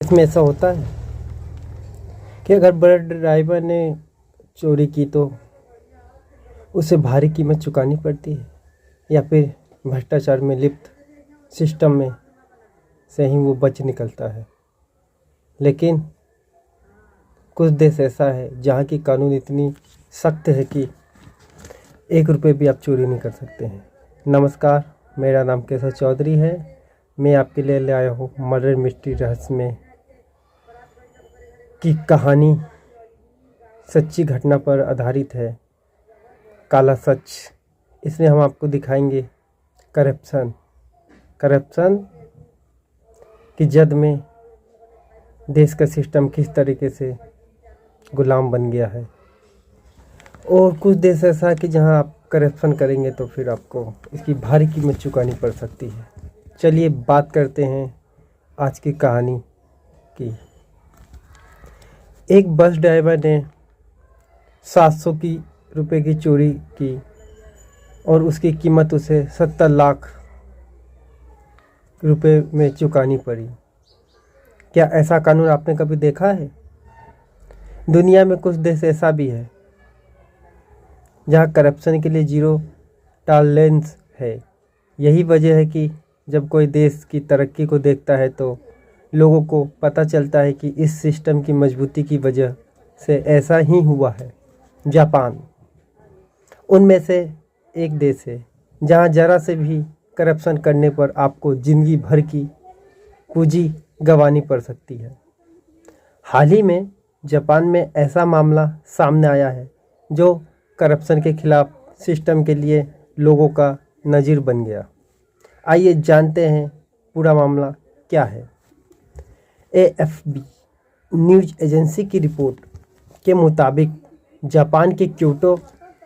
इसमें ऐसा होता है कि अगर बड़े ड्राइवर ने चोरी की तो उसे भारी कीमत चुकानी पड़ती है, या फिर भ्रष्टाचार में लिप्त सिस्टम में से ही वो बच निकलता है। लेकिन कुछ देश ऐसा है जहाँ की कानून इतनी सख्त है कि 1 रुपये भी आप चोरी नहीं कर सकते हैं। नमस्कार, मेरा नाम केशव चौधरी है। मैं आपके लिए ले आया हूँ मर्डर मिस्ट्री रहस्यमय की कहानी। सच्ची घटना पर आधारित है, काला सच। इसमें हम आपको दिखाएंगे करप्शन की जद में देश का सिस्टम किस तरीके से गुलाम बन गया है। और कुछ देश ऐसा है कि जहां आप करप्शन करेंगे तो फिर आपको इसकी भारी कीमत चुकानी पड़ सकती है। चलिए बात करते हैं आज की कहानी की। एक बस ड्राइवर ने 700 रुपए की चोरी की और उसकी कीमत उसे 70 लाख रुपए में चुकानी पड़ी। क्या ऐसा कानून आपने कभी देखा है? दुनिया में कुछ देश ऐसा भी है जहां करप्शन के लिए जीरो टॉलरेंस है। यही वजह है कि जब कोई देश की तरक्की को देखता है तो लोगों को पता चलता है कि इस सिस्टम की मजबूती की वजह से ऐसा ही हुआ है। जापान उनमें से एक देश है जहां जरा से भी करप्शन करने पर आपको ज़िंदगी भर की पूंजी गंवानी पड़ सकती है। हाल ही में जापान में ऐसा मामला सामने आया है जो करप्शन के खिलाफ सिस्टम के लिए लोगों का नज़ीर बन गया। आइए जानते हैं पूरा मामला क्या है। AFP न्यूज़ एजेंसी की रिपोर्ट के मुताबिक जापान के क्योटो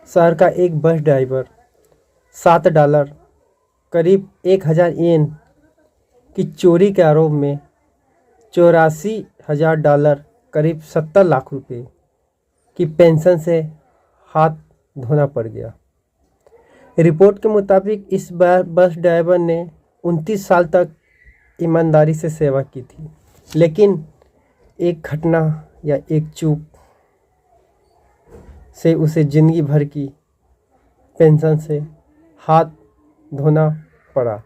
शहर का एक बस ड्राइवर $7 करीब 1000 येन की चोरी के आरोप में $84,000 करीब 70 लाख रुपए की पेंशन से हाथ धोना पड़ गया। रिपोर्ट के मुताबिक इस बस ड्राइवर ने 29 साल तक ईमानदारी से सेवा की थी, लेकिन एक घटना या एक चूक से उसे जिंदगी भर की पेंशन से हाथ धोना पड़ा।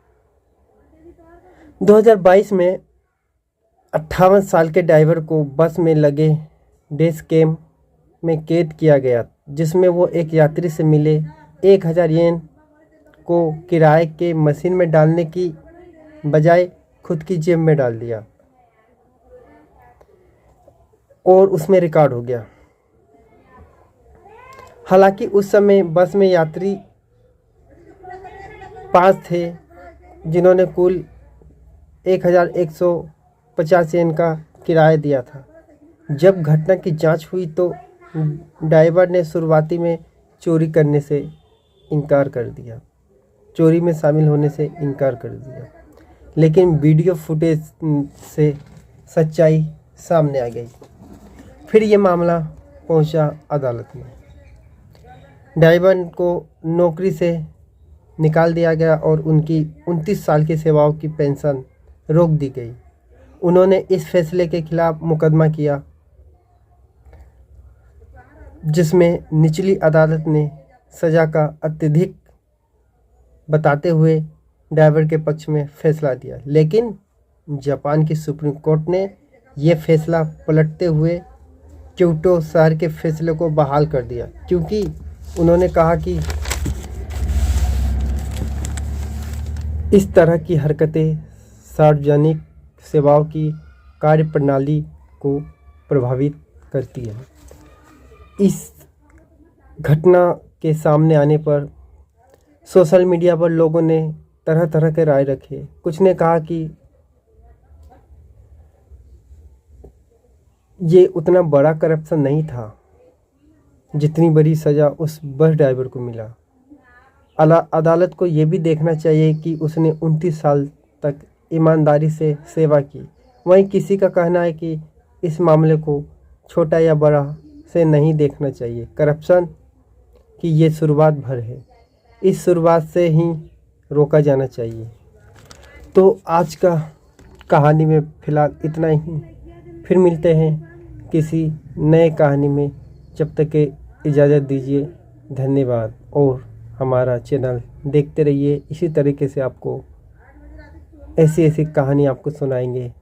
2022 में 58 साल के ड्राइवर को बस में लगे डैश कैम में कैद किया गया, जिसमें वो एक यात्री से मिले 1000 येन को किराए के मशीन में डालने की बजाय खुद की जेब में डाल दिया और उसमें रिकॉर्ड हो गया। हालांकि उस समय बस में यात्री 5 थे जिन्होंने कुल 1150 येन का किराया दिया था। जब घटना की जांच हुई तो ड्राइवर ने शुरुआती में चोरी करने से इनकार कर दिया, चोरी में शामिल होने से इनकार कर दिया, लेकिन वीडियो फुटेज से सच्चाई सामने आ गई। फिर ये मामला पहुंचा अदालत में। ड्राइवर को नौकरी से निकाल दिया गया और उनकी 29 साल की सेवाओं की पेंशन रोक दी गई। उन्होंने इस फैसले के खिलाफ मुकदमा किया, जिसमें निचली अदालत ने सज़ा का अत्यधिक बताते हुए ड्राइवर के पक्ष में फैसला दिया। लेकिन जापान की सुप्रीम कोर्ट ने यह फैसला पलटते हुए क्योटो शहर के फैसले को बहाल कर दिया, क्योंकि उन्होंने कहा कि इस तरह की हरकतें सार्वजनिक सेवाओं की कार्यप्रणाली को प्रभावित करती है। इस घटना के सामने आने पर सोशल मीडिया पर लोगों ने तरह तरह के राय रखे। कुछ ने कहा कि ये उतना बड़ा करप्शन नहीं था जितनी बड़ी सज़ा उस बस ड्राइवर को मिला। अदालत को ये भी देखना चाहिए कि उसने 29 साल तक ईमानदारी से सेवा की। वहीं किसी का कहना है कि इस मामले को छोटा या बड़ा से नहीं देखना चाहिए। करप्शन की ये शुरुआत भर है, इस शुरुआत से ही रोका जाना चाहिए। तो आज का कहानी में फ़िलहाल इतना ही। फिर मिलते हैं किसी नए कहानी में। जब तक के इजाज़त दीजिए, धन्यवाद। और हमारा चैनल देखते रहिए, इसी तरीके से आपको ऐसी ऐसी कहानी आपको सुनाएंगे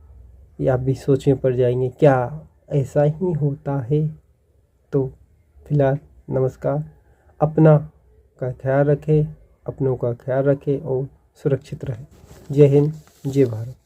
या आप भी सोच में पड़ जाएंगे क्या ऐसा ही होता है। तो फिलहाल नमस्कार। अपना का ख्याल रखें, अपनों का ख्याल रखें और सुरक्षित रहें। जय हिंद, जय भारत।